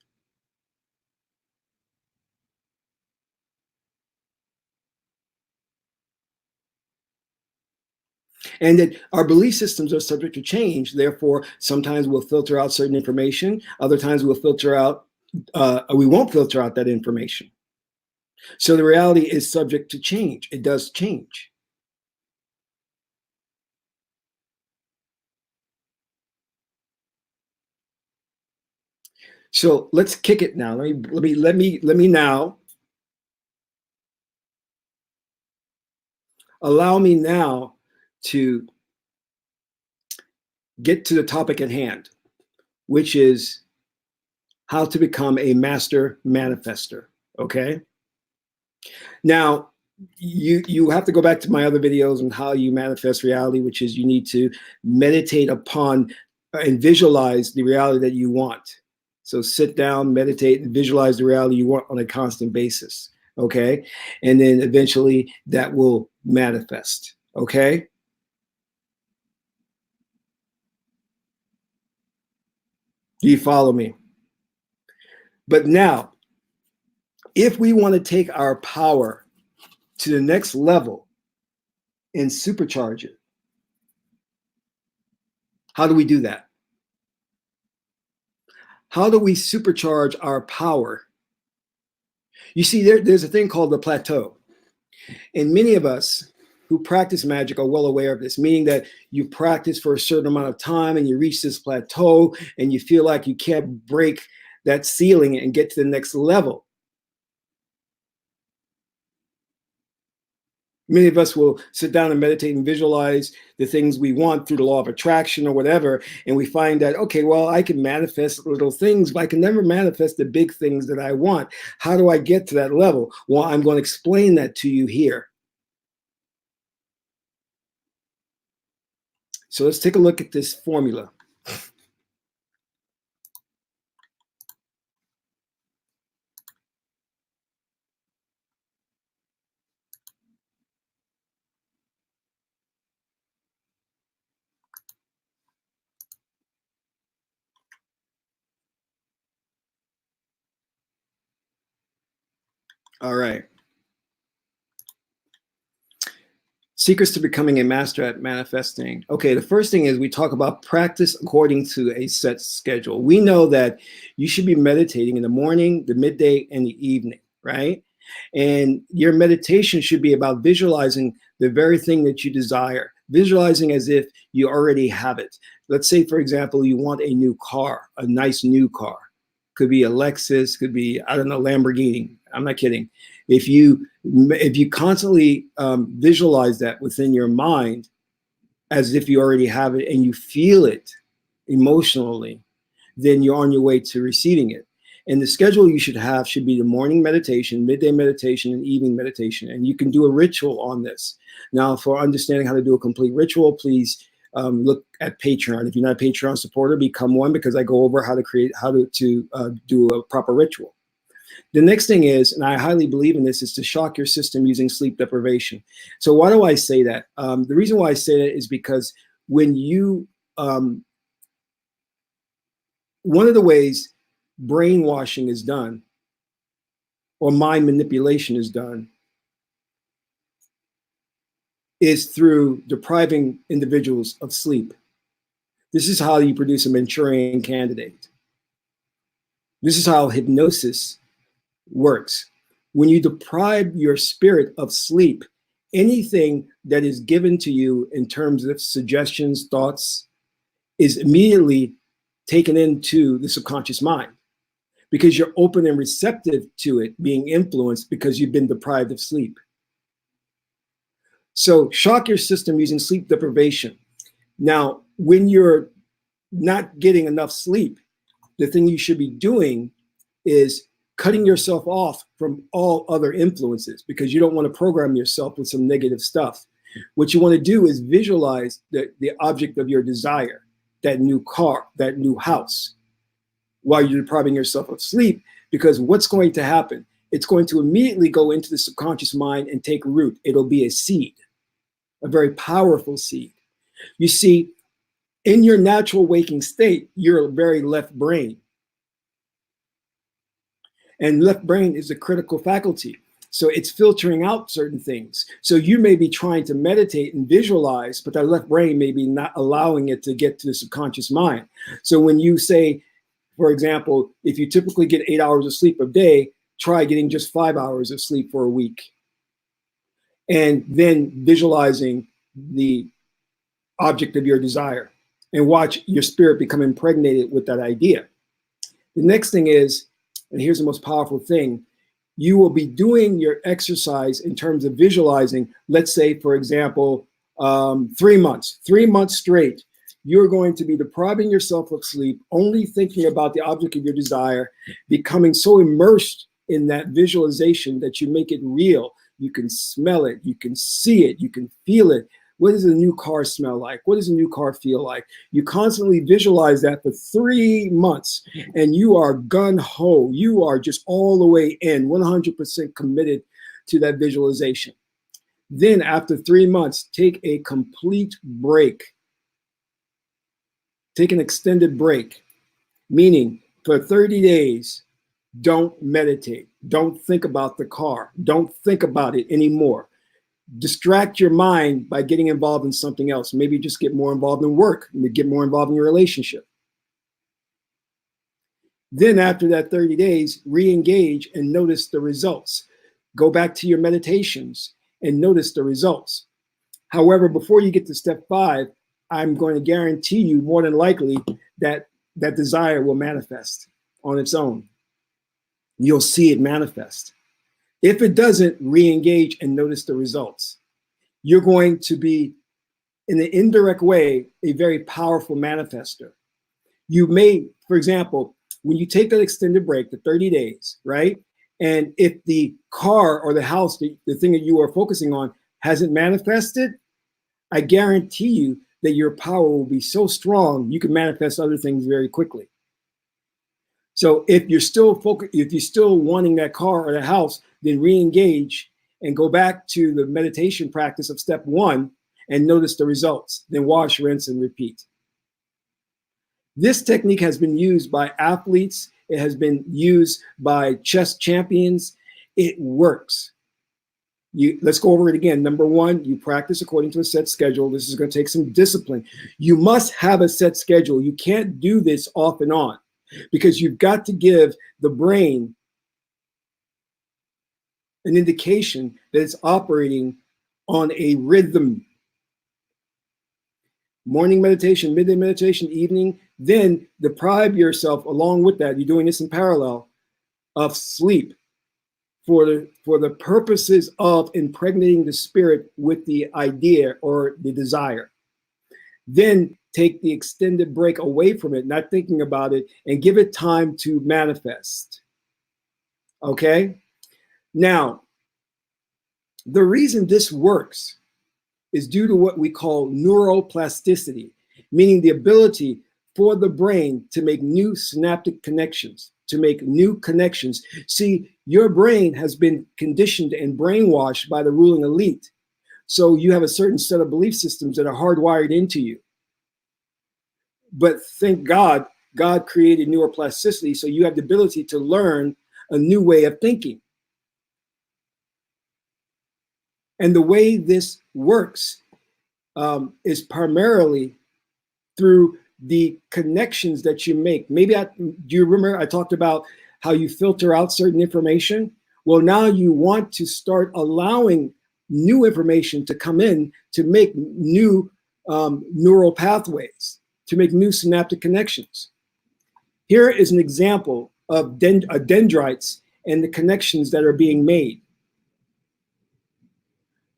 And that our belief systems are subject to change. Therefore, sometimes we'll filter out certain information. Other times we'll filter out, we won't filter out that information. So the reality is subject to change. It does change. So let's kick it now. Let me now allow me now to get to the topic at hand, which is how to become a master manifester. Okay. Now, you have to go back to my other videos on how you manifest reality, which is you need to meditate upon and visualize the reality that you want. So sit down, meditate, and visualize the reality you want on a constant basis. Okay. And then eventually that will manifest. Okay. Do you follow me? But now, if we want to take our power to the next level and supercharge it, how do we do that? How do we supercharge our power? You see, there's a thing called the plateau. And many of us who practice magic are well aware of this, meaning that you practice for a certain amount of time and you reach this plateau and you feel like you can't break that ceiling and get to the next level. Many of us will sit down and meditate and visualize the things we want through the law of attraction or whatever. And we find that, okay, well, I can manifest little things, but I can never manifest the big things that I want. How do I get to that level? Well, I'm going to explain that to you here. So let's take a look at this formula. All right. Secrets to becoming a master at manifesting. Okay, the first thing is we talk about practice according to a set schedule. We know that you should be meditating in the morning, the midday, and the evening, right? And your meditation should be about visualizing the very thing that you desire, visualizing as if you already have it. Let's say, for example, you want a new car, a nice new car. Could be a Lexus, could be, I don't know, Lamborghini. I'm not kidding. If you constantly visualize that within your mind as if you already have it and you feel it emotionally, then you're on your way to receiving it. And the schedule you should have should be the morning meditation, midday meditation, and evening meditation. And you can do a ritual on this. Now, for understanding how to do a complete ritual, please look at Patreon. If you're not a Patreon supporter, become one, because I go over how to do a proper ritual. The next thing is, and I highly believe in this, is to shock your system using sleep deprivation. So why do I say that? The reason why I say that is because when you, one of the ways brainwashing is done or mind manipulation is done is through depriving individuals of sleep. This is how you produce a Manchurian candidate. This is how hypnosis works. When you deprive your spirit of sleep, anything that is given to you in terms of suggestions, thoughts, is immediately taken into the subconscious mind because you're open and receptive to it being influenced because you've been deprived of sleep. So shock your system using sleep deprivation. Now, when you're not getting enough sleep, the thing you should be doing is cutting yourself off from all other influences, because you don't want to program yourself with some negative stuff. What you want to do is visualize the object of your desire, that new car, that new house, while you're depriving yourself of sleep. Because what's going to happen? It's going to immediately go into the subconscious mind and take root. It'll be a seed, a very powerful seed. You see, in your natural waking state, you're very left brain. And left brain is a critical faculty. So it's filtering out certain things. So you may be trying to meditate and visualize, but that left brain may be not allowing it to get to the subconscious mind. So when you say, for example, if you typically get 8 hours of sleep a day, try getting just 5 hours of sleep for a week. And then visualizing the object of your desire and watch your spirit become impregnated with that idea. The next thing is, and here's the most powerful thing, you will be doing your exercise in terms of visualizing, let's say, for example, 3 months straight. You're going to be depriving yourself of sleep, only thinking about the object of your desire, becoming so immersed in that visualization that you make it real. You can smell it, you can see it, you can feel it. What does a new car smell like? What does a new car feel like? You constantly visualize that for 3 months, and you are gun-ho. You are just all the way in, 100% committed to that visualization. Then after 3 months, take a complete break. Take an extended break, meaning for 30 days, don't meditate. Don't think about the car. Don't think about it anymore. Distract your mind by getting involved in something else. Maybe just get more involved in work, maybe get more involved in your relationship. Then after that 30 days, re-engage and notice the results. Go back to your meditations and notice the results. However, before you get to step 5, I'm going to guarantee you more than likely that that desire will manifest on its own. You'll see it manifest. If it doesn't, re-engage and notice the results. You're going to be, in an indirect way, a very powerful manifester. You may, for example, when you take that extended break, the 30 days, right? And if the car or the house, the thing that you are focusing on, hasn't manifested, I guarantee you that your power will be so strong, you can manifest other things very quickly. So if you're still wanting that car or the house, then re-engage and go back to the meditation practice of step 1 and notice the results. Then wash, rinse, and repeat. This technique has been used by athletes. It has been used by chess champions. It works. Let's go over it again. Number 1, you practice according to a set schedule. This is going to take some discipline. You must have a set schedule. You can't do this off and on, because you've got to give the brain an indication that it's operating on a rhythm. Morning meditation, midday meditation, evening. Then deprive yourself, along with that, you're doing this in parallel, of sleep for the purposes of impregnating the spirit with the idea or the desire. Then take the extended break away from it, not thinking about it, and give it time to manifest. Okay? Now, the reason this works is due to what we call neuroplasticity, meaning the ability for the brain to make new synaptic connections, to make new connections. See, your brain has been conditioned and brainwashed by the ruling elite. So you have a certain set of belief systems that are hardwired into you. But thank God, God created neuroplasticity, so you have the ability to learn a new way of thinking. And the way this works is primarily through the connections that you make. Maybe do you remember I talked about how you filter out certain information? Well, now you want to start allowing new information to come in to make new neural pathways, to make new synaptic connections. Here is an example of dendrites and the connections that are being made.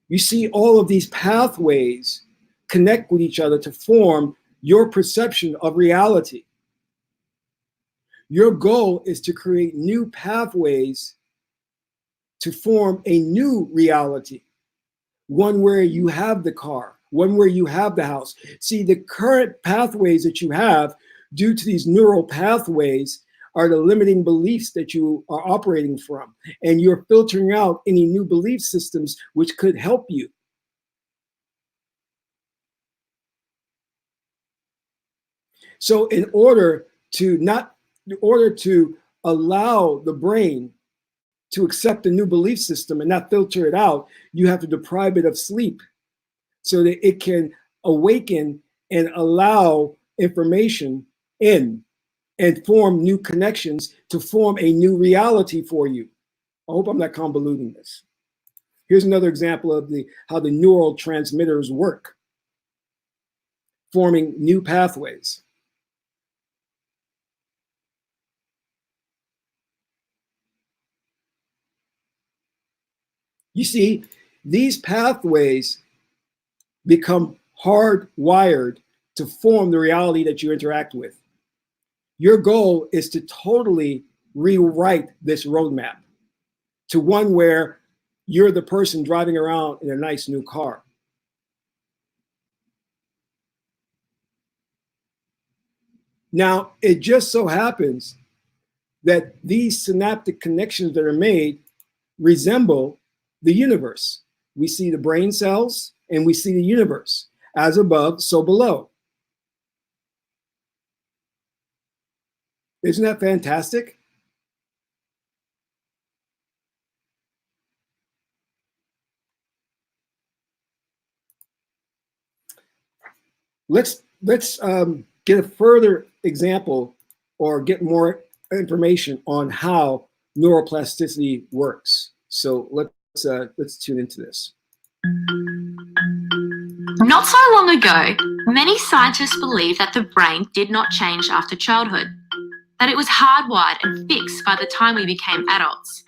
You see all of these pathways connect with each other to form your perception of reality. Your goal is to create new pathways to form a new reality, one where you have the car, one where you have the house. See, the current pathways that you have due to these neural pathways are the limiting beliefs that you are operating from. And you're filtering out any new belief systems which could help you. So in order to allow the brain to accept a new belief system and not filter it out, you have to deprive it of sleep so that it can awaken and allow information in and form new connections to form a new reality for you. I hope I'm not convoluting this. Here's another example of how the neural transmitters work, forming new pathways. You see, these pathways become hardwired to form the reality that you interact with. Your goal is to totally rewrite this roadmap to one where you're the person driving around in a nice new car. Now, it just so happens that these synaptic connections that are made resemble the universe. We see the brain cells and we see the universe. As above, so below. Isn't that fantastic? Let's get a further example or get more information on how neuroplasticity works. So let's tune into this. Not so long ago, many scientists believed that the brain did not change after childhood, that it was hardwired and fixed by the time we became adults.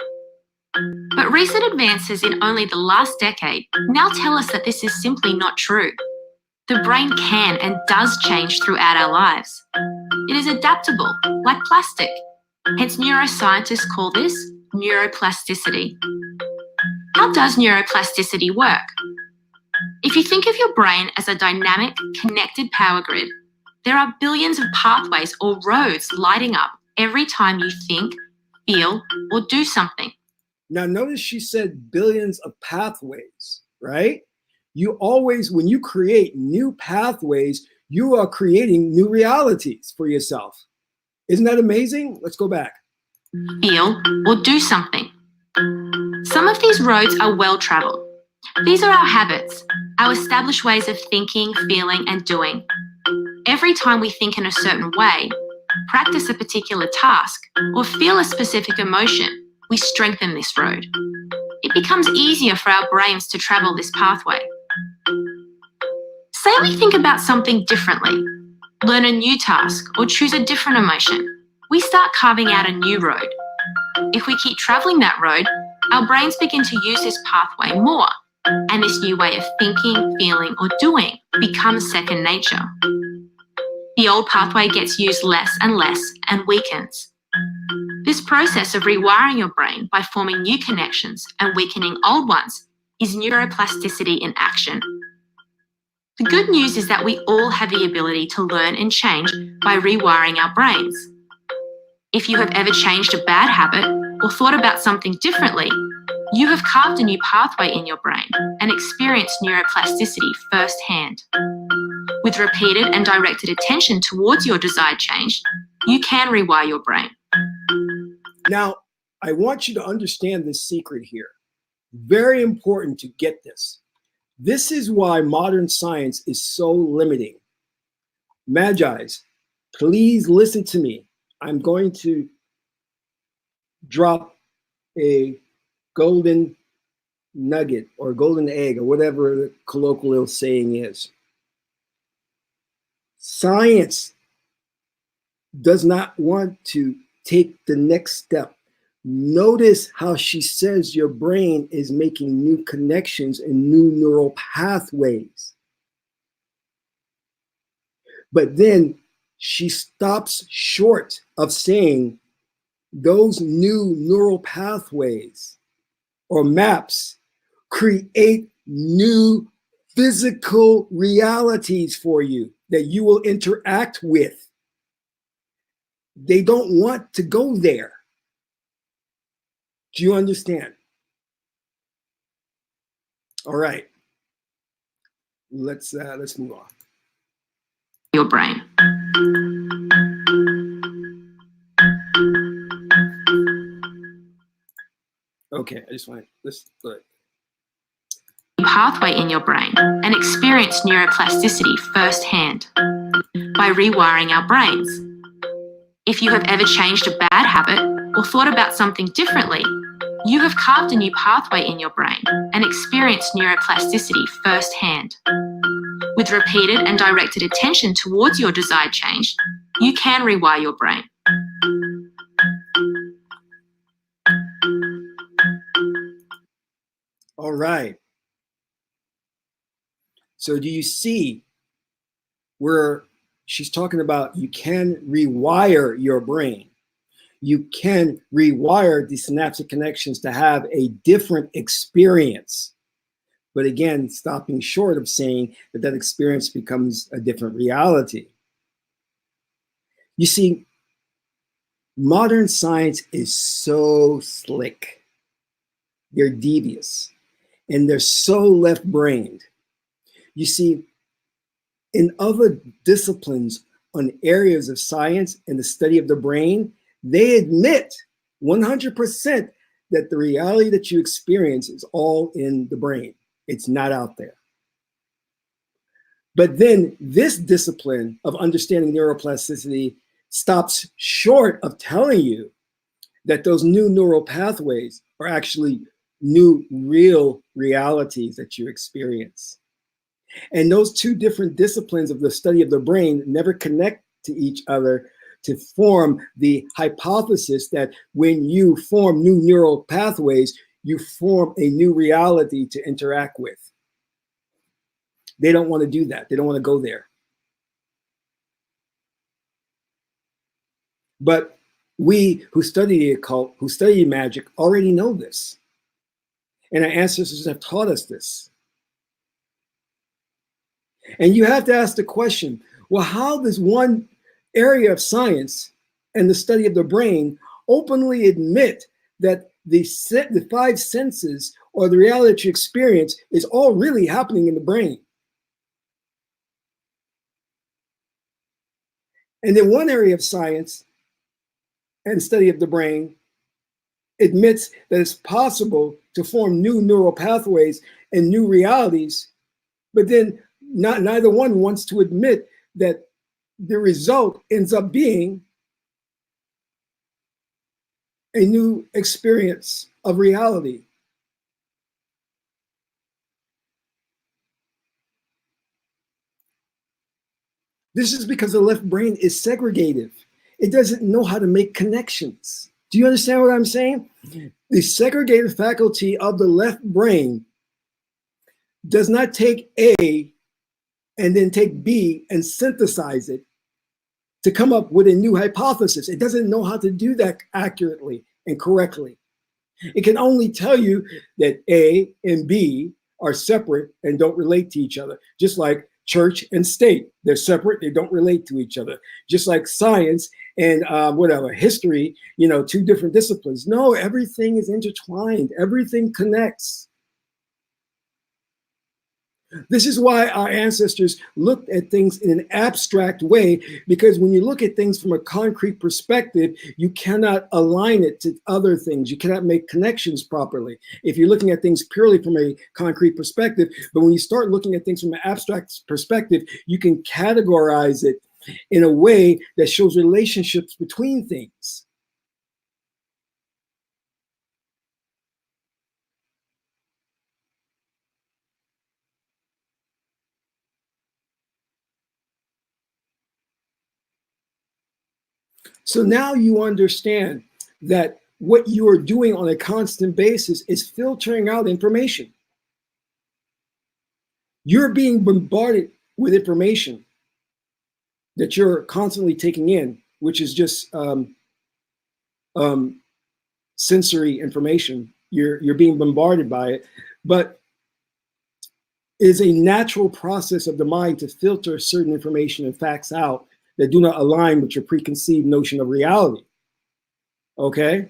But recent advances in only the last decade now tell us that this is simply not true. The brain can and does change throughout our lives. It is adaptable, like plastic. Hence, neuroscientists call this neuroplasticity. How does neuroplasticity work? If you think of your brain as a dynamic, connected power grid, there are billions of pathways or roads lighting up every time you think, feel, or do something. Now, notice she said billions of pathways, right? You always, when you create new pathways, you are creating new realities for yourself. Isn't that amazing? Let's go back. Feel or do something. Some of these roads are well traveled. These are our habits, our established ways of thinking, feeling, and doing. Every time we think in a certain way, practice a particular task, or feel a specific emotion, we strengthen this road. It becomes easier for our brains to travel this pathway. Say we think about something differently, learn a new task, or choose a different emotion. We start carving out a new road. If we keep traveling that road, our brains begin to use this pathway more, and this new way of thinking, feeling, or doing becomes second nature. The old pathway gets used less and less and weakens. This process of rewiring your brain by forming new connections and weakening old ones is neuroplasticity in action. The good news is that we all have the ability to learn and change by rewiring our brains. If you have ever changed a bad habit or thought about something differently, you have carved a new pathway in your brain and experienced neuroplasticity firsthand. With repeated and directed attention towards your desired change, you can rewire your brain. Now, I want you to understand this secret here. Very important to get this. This is why modern science is so limiting. Magi's, please listen to me. I'm going to drop a golden nugget or golden egg or whatever the colloquial saying is. Science does not want to take the next step Notice how she says your brain is making new connections and new neural pathways. But then she stops short of saying those new neural pathways or maps create new physical realities for you that you will interact with. They don't want to go there. Do you understand? All right. Let's move on. Your brain. Okay, I just want this. Pathway in your brain and experience neuroplasticity firsthand by rewiring our brains. If you have ever changed a bad habit or thought about something differently, you have carved a new pathway in your brain and experienced neuroplasticity firsthand. With repeated and directed attention towards your desired change, you can rewire your brain. All right. So do you see where she's talking about you can rewire your brain? You can rewire the synaptic connections to have a different experience. But again, stopping short of saying that that experience becomes a different reality. You see, modern science is so slick. They're devious and they're so left-brained. You see, in other disciplines on areas of science and the study of the brain, they admit 100% that the reality that you experience is all in the brain. It's not out there. But then this discipline of understanding neuroplasticity stops short of telling you that those new neural pathways are actually new real realities that you experience. And those two different disciplines of the study of the brain never connect to each other to form the hypothesis that when you form new neural pathways, you form a new reality to interact with. They don't want to do that. They don't want to go there. But we who study the occult, who study magic, already know this. And our ancestors have taught us this. And you have to ask the question, well, how does one area of science and the study of the brain openly admit that the five senses or the reality you experience is all really happening in the brain? And then one area of science and study of the brain admits that it's possible to form new neural pathways and new realities, but then neither one wants to admit that the result ends up being a new experience of reality. This is because the left brain is segregative. It doesn't know how to make connections. Do you understand what I'm saying? The segregative faculty of the left brain does not take A and then take B and synthesize it to come up with a new hypothesis. It doesn't know how to do that accurately and correctly. It can only tell you that A and B are separate and don't relate to each other, just like church and state. They're separate, they don't relate to each other. Just like science and history, two different disciplines. No, everything is intertwined, everything connects. This is why our ancestors looked at things in an abstract way, because when you look at things from a concrete perspective, you cannot align it to other things. You cannot make connections properly if you're looking at things purely from a concrete perspective. But when you start looking at things from an abstract perspective, you can categorize it in a way that shows relationships between things. So now you understand that what you are doing on a constant basis is filtering out information. You're being bombarded with information that you're constantly taking in, which is just sensory information. You're being bombarded by it, but it is a natural process of the mind to filter certain information and facts out that do not align with your preconceived notion of reality. Okay?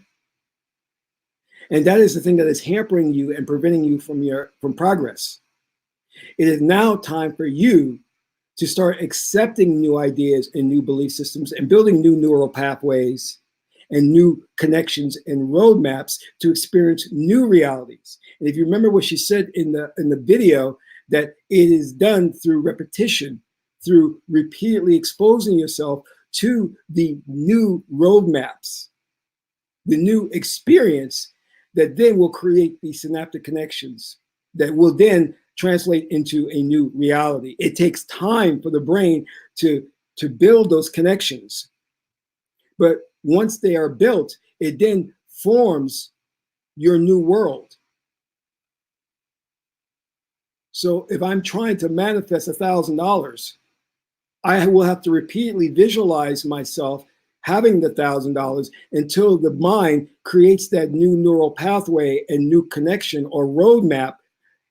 And that is the thing that is hampering you and preventing you from progress. It is now time for you to start accepting new ideas and new belief systems and building new neural pathways and new connections and roadmaps to experience new realities. And if you remember what she said in the video, that it is done through repetition, through repeatedly exposing yourself to the new roadmaps, the new experience that then will create these synaptic connections that will then translate into a new reality. It takes time for the brain to build those connections. But once they are built, it then forms your new world. So if I'm trying to manifest $1,000, I will have to repeatedly visualize myself having the $1,000 until the mind creates that new neural pathway and new connection or roadmap.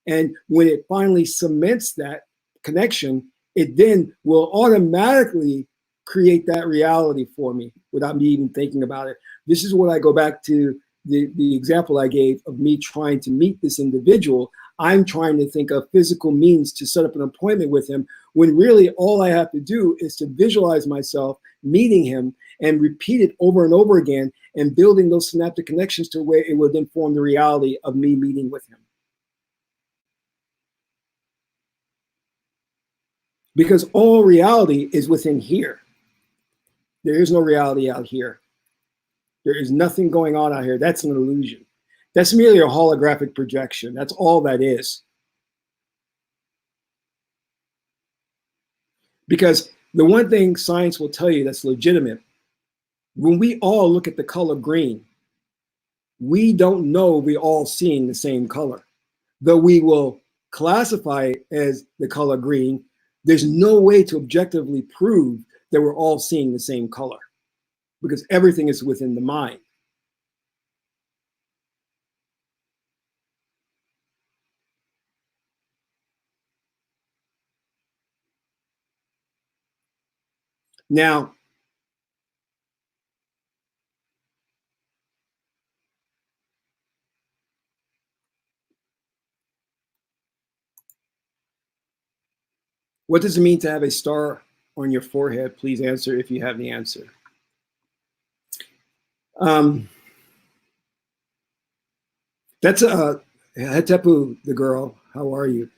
And when it finally cements that connection, it then will automatically create that reality for me without me even thinking about it. This is what I go back to the example I gave of me trying to meet this individual. I'm trying to think of physical means to set up an appointment with him, when really all I have to do is to visualize myself meeting him and repeat it over and over again and building those synaptic connections to where it will then form the reality of me meeting with him. Because all reality is within here. There is no reality out here. There is nothing going on out here. That's an illusion. That's merely a holographic projection. That's all that is. Because the one thing science will tell you that's legitimate, when we all look at the color green, we don't know we're all seeing the same color. Though we will classify it as the color green, there's no way to objectively prove that we're all seeing the same color, because everything is within the mind. Now, what does it mean to have a star on your forehead? Please answer if you have the answer. That's Hetepu, the girl. How are you?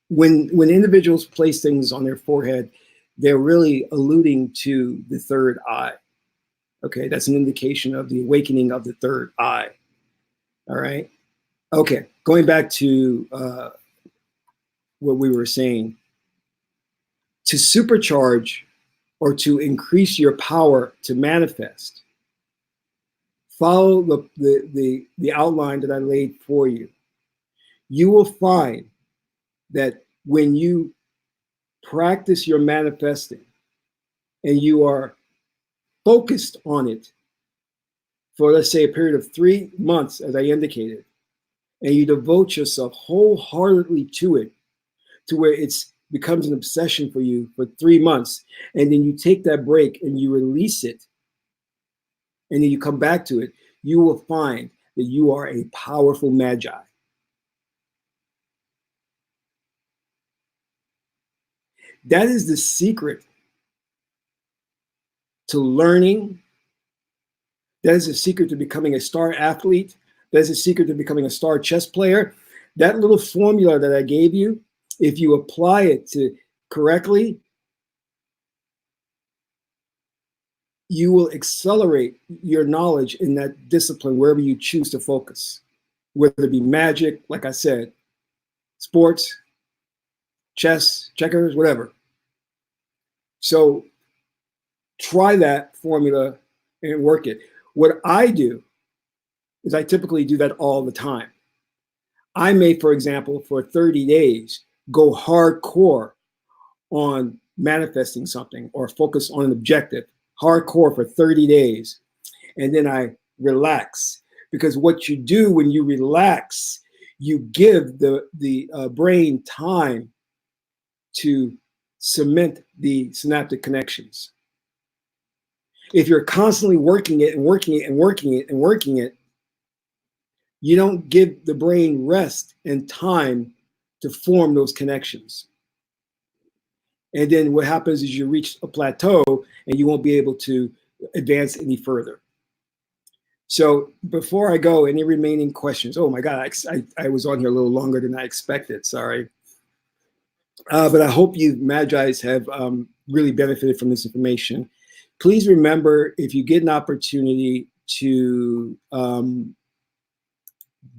When individuals place things on their forehead, they're really alluding to the third eye. Okay, that's an indication of the awakening of the third eye. All right. Okay, going back to what we were saying. To supercharge or to increase your power to manifest, follow the outline that I laid for you. You will find that when you practice your manifesting and you are focused on it for, let's say, a period of 3 months, as I indicated, and you devote yourself wholeheartedly to it, to where it becomes an obsession for you for 3 months, and then you take that break and you release it, and then you come back to it, you will find that you are a powerful magi. That is the secret to learning. That is the secret to becoming a star athlete. That is the secret to becoming a star chess player. That little formula that I gave you, if you apply it correctly, you will accelerate your knowledge in that discipline wherever you choose to focus, whether it be magic, like I said, sports, chess, checkers, whatever. So try that formula and work it. What I do is I typically do that all the time. I may, for example, for 30 days, go hardcore on manifesting something or focus on an objective, hardcore for 30 days. And then I relax. Because what you do when you relax, you give the brain time to cement the synaptic connections. If you're constantly working it and working it and working it and working it, you don't give the brain rest and time to form those connections. And then what happens is you reach a plateau and you won't be able to advance any further. So before I go, any remaining questions? Oh my God, I was on here a little longer than I expected, sorry. But I hope you Magi's have really benefited from this information. Please remember, if you get an opportunity to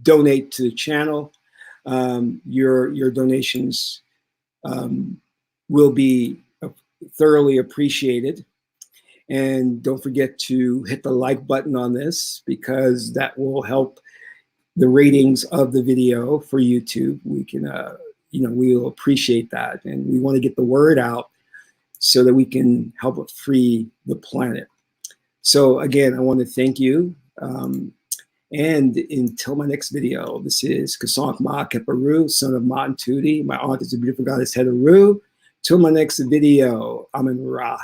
donate to the channel, your donations will be thoroughly appreciated. And don't forget to hit the like button on this, because that will help the ratings of the video for YouTube. We can, we'll appreciate that. And we want to get the word out so that we can help free the planet. So again, I want to thank you. And until my next video, this is Kasank Ma Keparu, son of Ma and Tootie. My aunt is a beautiful goddess Heteru. Till my next video, Amen Ra.